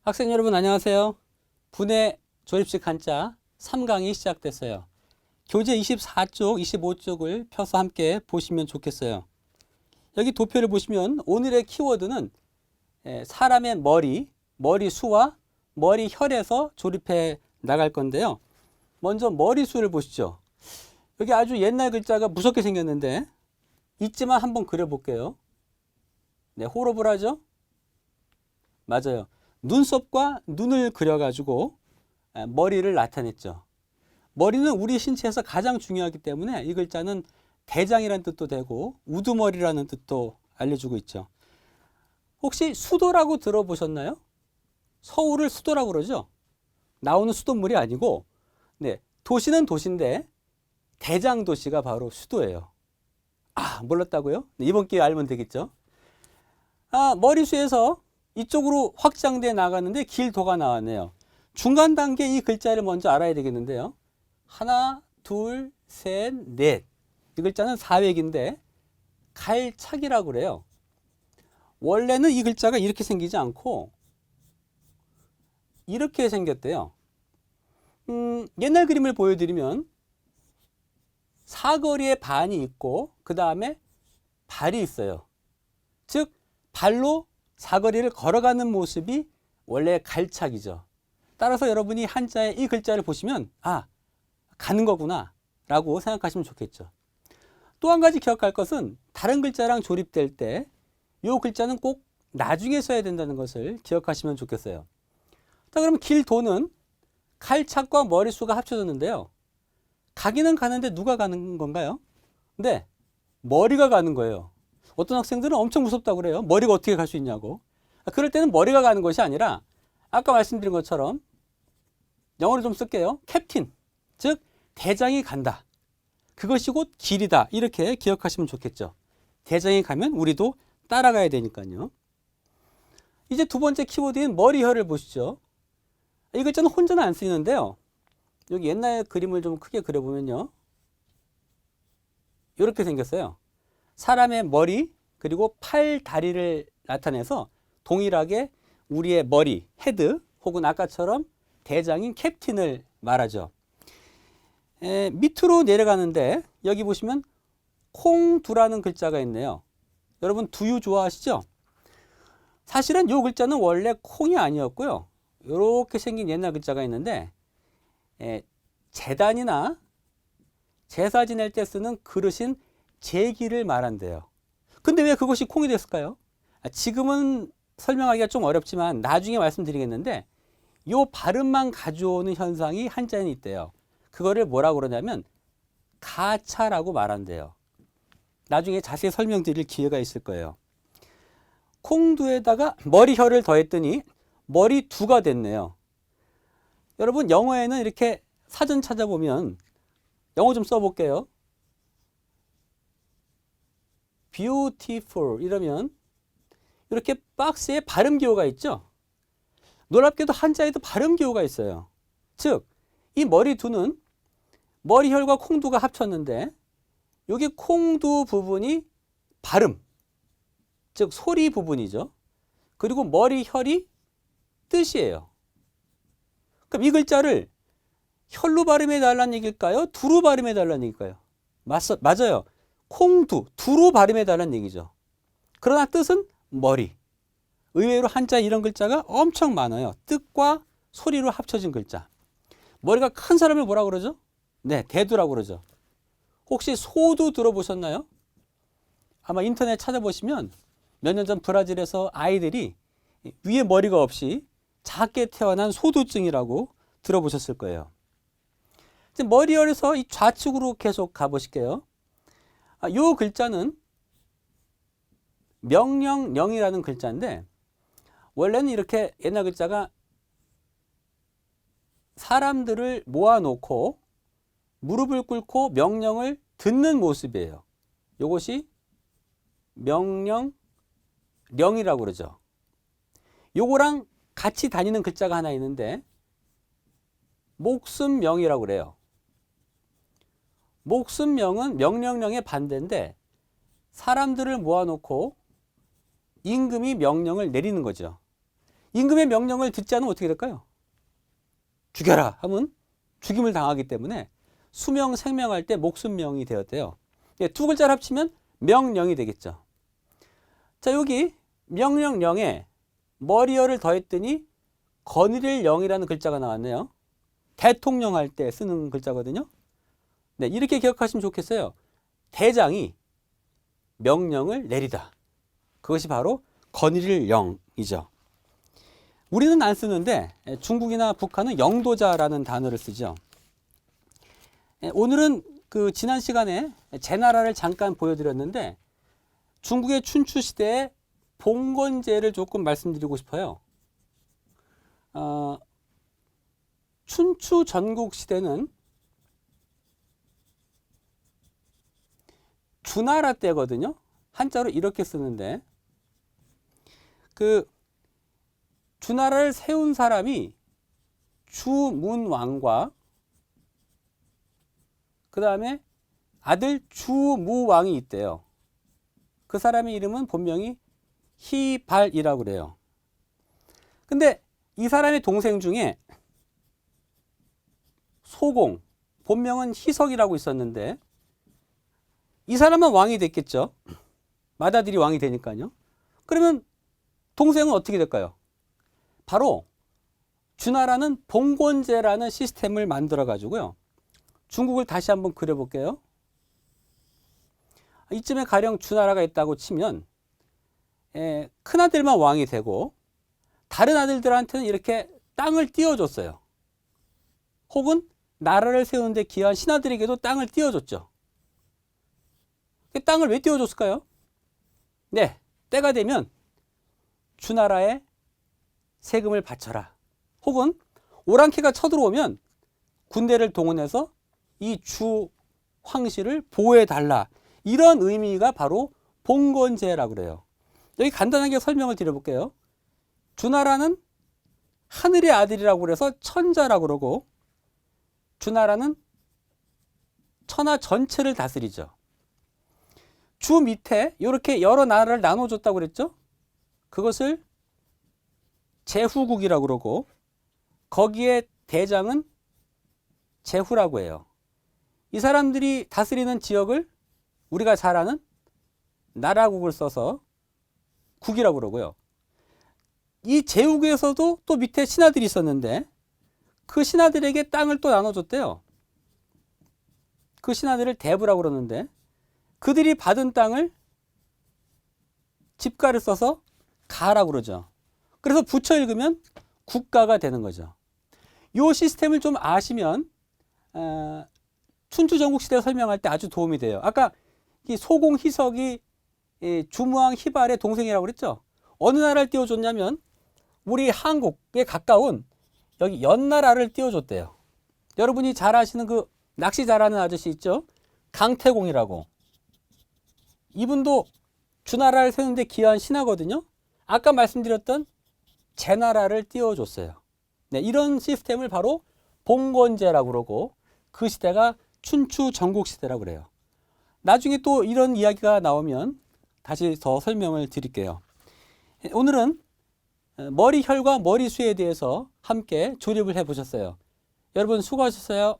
학생 여러분 안녕하세요. 분해 조립식 한자 3강이 시작됐어요. 교재 24쪽, 25쪽을 펴서 함께 보시면 좋겠어요. 여기 도표를 보시면 오늘의 키워드는 사람의 머리수와 머리혈에서 조립해 나갈 건데요. 먼저 머리수를 보시죠. 여기 아주 옛날 글자가 무섭게 생겼는데 있지만 한번 그려볼게요. 네, 호흡을 하죠? 맞아요. 눈썹과 눈을 그려가지고 머리를 나타냈죠. 머리는 우리 신체에서 가장 중요하기 때문에 이 글자는 대장이라는 뜻도 되고 우두머리라는 뜻도 알려주고 있죠. 혹시 수도라고 들어보셨나요? 서울을 수도라고 그러죠. 나오는 수돗물이 아니고 네, 도시는 도시인데 대장도시가 바로 수도예요. 아, 몰랐다고요? 네, 이번 기회에 알면 되겠죠. 머리수에서 이쪽으로 확장돼 나가는데 길도가 나왔네요. 중간 단계 이 글자를 먼저 알아야 되겠는데요. 하나, 둘, 셋, 넷. 이 글자는 사획인데 갈착이라고 그래요. 원래는 이 글자가 이렇게 생기지 않고 이렇게 생겼대요. 옛날 그림을 보여드리면 사거리에 반이 있고 그 다음에 발이 있어요. 즉 발로 사거리를 걸어가는 모습이 원래 갈착이죠. 따라서 여러분이 한자의 이 글자를 보시면 가는 거구나 라고 생각하시면 좋겠죠. 또 한 가지 기억할 것은 다른 글자랑 조립될 때 이 글자는 꼭 나중에 써야 된다는 것을 기억하시면 좋겠어요. 자, 그러면 길도는 갈착과 머리수가 합쳐졌는데요. 가기는 가는데 누가 가는 건가요? 네, 머리가 가는 거예요. 어떤 학생들은 엄청 무섭다고 그래요. 머리가 어떻게 갈 수 있냐고. 그럴 때는 머리가 가는 것이 아니라 아까 말씀드린 것처럼 영어를 좀 쓸게요. 캡틴, 즉 대장이 간다. 그것이 곧 길이다. 이렇게 기억하시면 좋겠죠. 대장이 가면 우리도 따라가야 되니까요. 이제 두 번째 키워드인 머리혈을 보시죠. 이 글자는 혼자는 안 쓰이는데요. 여기 옛날 그림을 좀 크게 그려보면요. 이렇게 생겼어요. 사람의 머리 그리고 팔, 다리를 나타내서 동일하게 우리의 머리, 헤드 혹은 아까처럼 대장인 캡틴을 말하죠. 밑으로 내려가는데 여기 보시면 콩두라는 글자가 있네요. 여러분 두유 좋아하시죠? 사실은 이 글자는 원래 콩이 아니었고요. 이렇게 생긴 옛날 글자가 있는데 제단이나 제사 지낼 때 쓰는 그릇인 제기를 말한대요. 근데 왜 그것이 콩이 됐을까요? 지금은 설명하기가 좀 어렵지만 나중에 말씀드리겠는데 이 발음만 가져오는 현상이 한자에는 있대요. 그거를 뭐라고 그러냐면 가차라고 말한대요. 나중에 자세히 설명드릴 기회가 있을 거예요. 콩두에다가 머리혈을 더했더니 머리두가 됐네요. 여러분 영어에는 이렇게 사전 찾아보면 영어 좀 써볼게요. beautiful 이러면 이렇게 박스에 발음 기호가 있죠. 놀랍게도 한자에도 발음 기호가 있어요. 즉 이 머리두는 머리혈과 콩두가 합쳤는데 여기 콩두 부분이 발음, 즉 소리 부분이죠. 그리고 머리혈이 뜻이에요. 그럼 이 글자를 혈로 발음해 달라는 얘기일까요? 두로 발음해 달라는 얘기일까요? 맞아요. 콩두, 두로 발음해 달라는 얘기죠. 그러나 뜻은 머리. 의외로 한자 이런 글자가 엄청 많아요. 뜻과 소리로 합쳐진 글자. 머리가 큰 사람을 뭐라고 그러죠? 네, 대두라고 그러죠. 혹시 소두 들어보셨나요? 아마 인터넷 찾아보시면 몇 년 전 브라질에서 아이들이 위에 머리가 없이 작게 태어난 소두증이라고 들어보셨을 거예요. 이제 머리열에서 이 좌측으로 계속 가보실게요. 이 글자는 명령령이라는 글자인데 원래는 이렇게 옛날 글자가 사람들을 모아놓고 무릎을 꿇고 명령을 듣는 모습이에요. 이것이 명령령이라고 그러죠. 요거랑 같이 다니는 글자가 하나 있는데 목숨명이라고 그래요. 목숨명은 명령령의 반대인데 사람들을 모아놓고 임금이 명령을 내리는 거죠. 임금의 명령을 듣지 않으면 어떻게 될까요? 죽여라 하면 죽임을 당하기 때문에 수명, 생명할 때 목숨명이 되었대요. 두 글자를 합치면 명령이 되겠죠. 자, 여기 명령령에 머리열을 더했더니 거느릴 영이라는 글자가 나왔네요. 대통령 할 때 쓰는 글자거든요. 네, 이렇게 기억하시면 좋겠어요. 대장이 명령을 내리다. 그것이 바로 거느릴 영이죠. 우리는 안 쓰는데 중국이나 북한은 영도자라는 단어를 쓰죠. 오늘은 그 지난 시간에 제나라를 잠깐 보여드렸는데 중국의 춘추 시대의 봉건제를 조금 말씀드리고 싶어요. 춘추 전국 시대는 주나라 때거든요. 한자로 이렇게 쓰는데 그 주나라를 세운 사람이 주문왕과 그 다음에 아들 주무왕이 있대요. 그 사람의 이름은 본명이 희발이라고 그래요. 근데 이 사람의 동생 중에 소공, 본명은 희석이라고 있었는데 이 사람은 왕이 됐겠죠. 맏아들이 왕이 되니까요. 그러면 동생은 어떻게 될까요? 바로 주나라는 봉건제라는 시스템을 만들어 가지고요. 중국을 다시 한번 그려볼게요. 이쯤에 가령 주나라가 있다고 치면 큰아들만 왕이 되고 다른 아들들한테는 이렇게 땅을 띄워줬어요. 혹은 나라를 세우는데 기여한 신하들에게도 땅을 띄워줬죠. 땅을 왜 띄워줬을까요? 네, 때가 되면 주나라에 세금을 바쳐라. 혹은 오랑캐가 쳐들어오면 군대를 동원해서 이 주 황실을 보호해달라. 이런 의미가 바로 봉건제라고 그래요. 여기 간단하게 설명을 드려볼게요. 주나라는 하늘의 아들이라고 그래서 천자라고 그러고 주나라는 천하 전체를 다스리죠. 주 밑에 이렇게 여러 나라를 나눠줬다고 그랬죠. 그것을 제후국이라고 그러고 거기에 대장은 제후라고 해요. 이 사람들이 다스리는 지역을 우리가 잘 아는 나라국을 써서 국이라고 그러고요. 이 제후국에서도 또 밑에 신하들이 있었는데 그 신하들에게 땅을 또 나눠줬대요. 그 신하들을 대부라고 그러는데 그들이 받은 땅을 집가를 써서 가라고 그러죠. 그래서 붙여 읽으면 국가가 되는 거죠. 이 시스템을 좀 아시면 춘추 전국시대 설명할 때 아주 도움이 돼요. 아까 이 소공 희석이 주무왕 희발의 동생이라고 그랬죠. 어느 나라를 띄워줬냐면 우리 한국에 가까운 여기 연나라를 띄워줬대요. 여러분이 잘 아시는 그 낚시 잘하는 아저씨 있죠. 강태공이라고. 이분도 주나라를 세우는데 기여한 신하거든요. 아까 말씀드렸던 제나라를 띄워줬어요. 네, 이런 시스템을 바로 봉건제라고 그러고 그 시대가 춘추 전국시대라고 그래요. 나중에 또 이런 이야기가 나오면 다시 더 설명을 드릴게요. 오늘은 머리혈과 머리수에 대해서 함께 조립을 해보셨어요. 여러분 수고하셨어요.